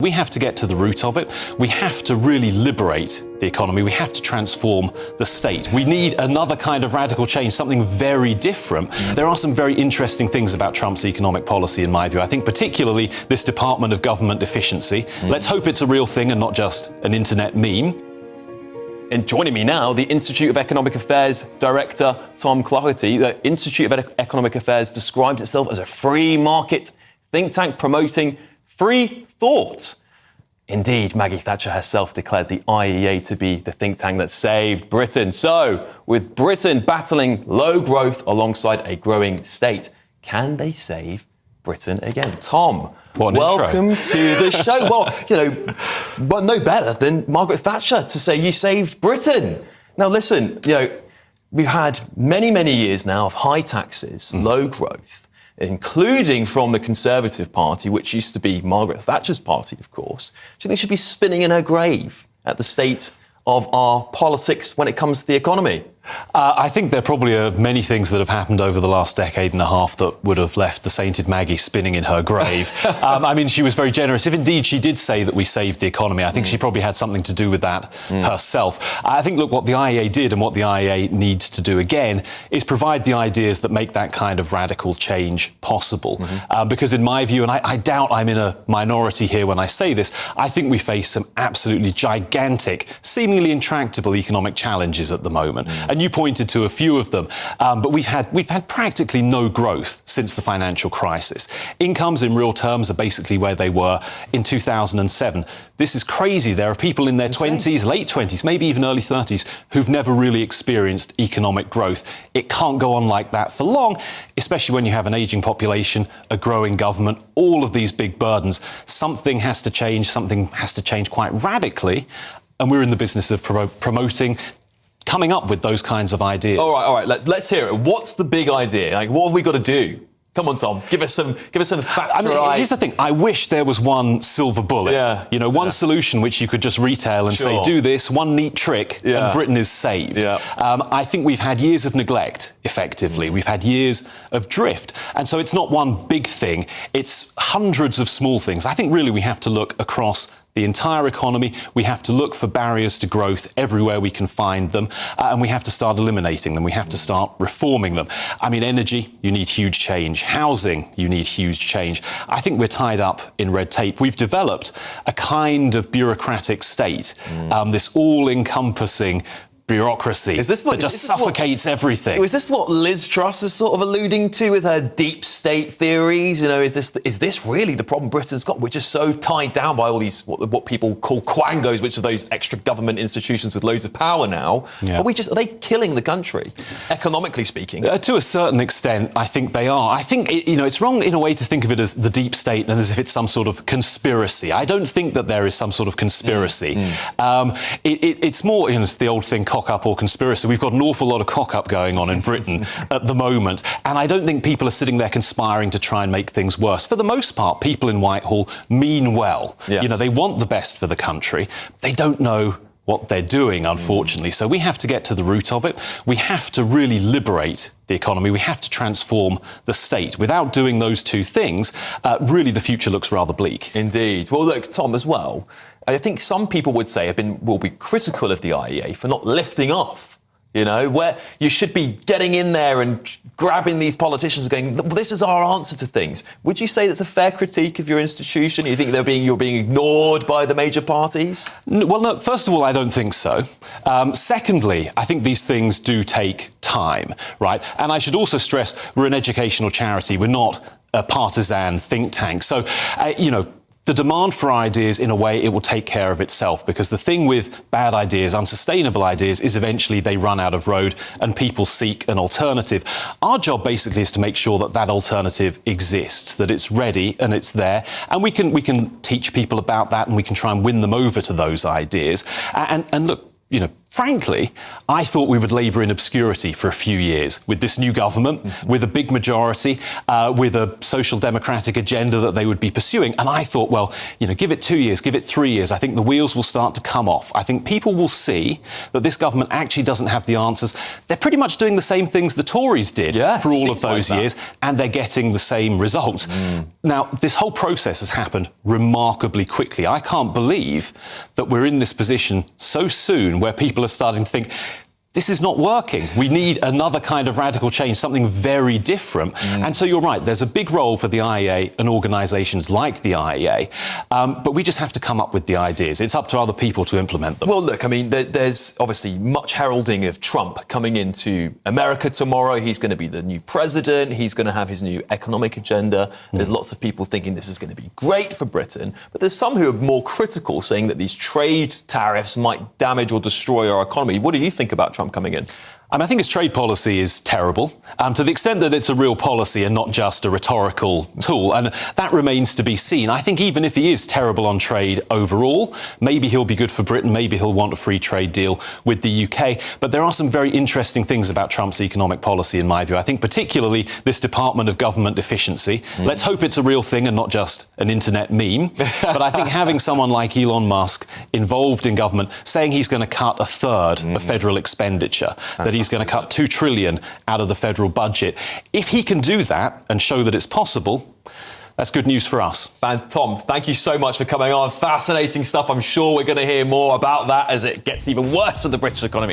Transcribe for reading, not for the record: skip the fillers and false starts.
We have to get to the root of it. We have to really liberate the economy. We have to transform the state. We need another kind of radical change, something very different. There are some very interesting things about Trump's economic policy, in my view. I think particularly this Department of Government Efficiency. Let's hope it's a real thing and not just an internet meme. And joining me now, the Institute of Economic Affairs Director Tom Clougherty. The Institute of Economic Affairs describes itself as a free market think tank promoting free thought. Indeed, Maggie Thatcher herself declared the IEA to be the think tank that saved Britain. So, with Britain battling low growth alongside a growing state, can they save Britain again? Tom, welcome to the show. Well, no better than Margaret Thatcher to say you saved Britain. Now, listen, we've had many, many years now of high taxes, low growth, including from the Conservative Party, which used to be Margaret Thatcher's party, of course. Do you think she'd be spinning in her grave at the state of our politics when it comes to the economy? I think there probably are many things that have happened over the last decade and a half that would have left the sainted Maggie spinning in her grave. I mean, she was very generous. If indeed she did say that we saved the economy, I think she probably had something to do with that herself. I think, look, what the IEA did and what the IEA needs to do again is provide the ideas that make that kind of radical change possible. Because in my view, and I doubt I'm in a minority here when I say this, I think we face some absolutely gigantic, seemingly intractable economic challenges at the moment. And you pointed to a few of them, but we've had practically no growth since the financial crisis. Incomes in real terms are basically where they were in 2007. This is crazy. There are people in their 20s, late 20s, maybe even early 30s, who've never really experienced economic growth. It can't go on like that for long, especially when you have an ageing population, a growing government, all of these big burdens. Something has to change quite radically, and we're in the business of coming up with those kinds of ideas. All right. Let's hear it. What's the big idea? Like, what have we got to do? Come on, Tom. Give us some facts. I mean, here's the thing. I wish there was one silver bullet. One solution which you could just retail and say, do this, one neat trick, and Britain is saved. I think we've had years of neglect, effectively. We've had years of drift. And so it's not one big thing. It's hundreds of small things. I think really we have to look across the entire economy. We have to look for barriers to growth everywhere we can find them, and we have to start eliminating them. We have to start reforming them. I mean, energy, you need huge change. Housing, you need huge change. I think we're tied up in red tape. We've developed a kind of bureaucratic state, this all-encompassing bureaucracy that just suffocates everything. Is this what Liz Truss is sort of alluding to with her deep state theories? Is this really the problem Britain's got? We're just so tied down by all these what people call quangos, which are those extra government institutions with loads of power now. Are they killing the country, economically speaking? To a certain extent, I think they are. I think it's wrong in a way to think of it as the deep state and as if it's some sort of conspiracy. I don't think that there is some sort of conspiracy. It's more, it's the old thing, cock-up or conspiracy. We've got an awful lot of cock-up going on in Britain at the moment, and I don't think people are sitting there conspiring to try and make things worse. For the most part, people in Whitehall mean well. They want the best for the country. They don't know what they're doing, unfortunately. So we have to get to the root of it. We have to really liberate the economy. We have to transform the state. Without doing those two things, really the future looks rather bleak. Indeed. Well, look, Tom, as well, I think some people would say will be critical of the IEA for not lifting off, where you should be getting in there and grabbing these politicians and going, this is our answer to things. Would you say that's a fair critique of your institution? You think you're being ignored by the major parties? Well, no, first of all, I don't think so. Secondly, I think these things do take time, right? And I should also stress we're an educational charity. We're not a partisan think tank. So, the demand for ideas, in a way, it will take care of itself, because the thing with bad ideas, unsustainable ideas, is eventually they run out of road and people seek an alternative. Our job basically is to make sure that that alternative exists, that it's ready and it's there, and we can teach people about that, and we can try and win them over to those ideas. And look, frankly, I thought we would labour in obscurity for a few years with this new government, with a big majority, with a social democratic agenda that they would be pursuing. And I thought, well, give it 2 years, give it 3 years. I think the wheels will start to come off. I think people will see that this government actually doesn't have the answers. They're pretty much doing the same things the Tories did for all of those years, and they're getting the same results. Now, this whole process has happened remarkably quickly. I can't believe that we're in this position so soon where people are starting to think, this is not working. We need another kind of radical change, something very different. And so you're right, there's a big role for the IEA and organisations like the IEA, but we just have to come up with the ideas. It's up to other people to implement them. Well, look, I mean, there's obviously much heralding of Trump coming into America tomorrow. He's going to be the new president. He's going to have his new economic agenda. There's lots of people thinking this is going to be great for Britain, but there's some who are more critical, saying that these trade tariffs might damage or destroy our economy. What do you think about Trump coming in? I think his trade policy is terrible, to the extent that it's a real policy and not just a rhetorical tool, and that remains to be seen. I think even if he is terrible on trade overall, maybe he'll be good for Britain, maybe he'll want a free trade deal with the UK, but there are some very interesting things about Trump's economic policy, in my view. I think particularly this Department of Government Efficiency. Let's hope it's a real thing and not just an internet meme, but I think having someone like Elon Musk involved in government, saying he's going to cut a third of federal expenditure, that he's going to cut $2 trillion out of the federal budget. If he can do that and show that it's possible, that's good news for us. Tom, thank you so much for coming on. Fascinating stuff. I'm sure we're going to hear more about that as it gets even worse for the British economy.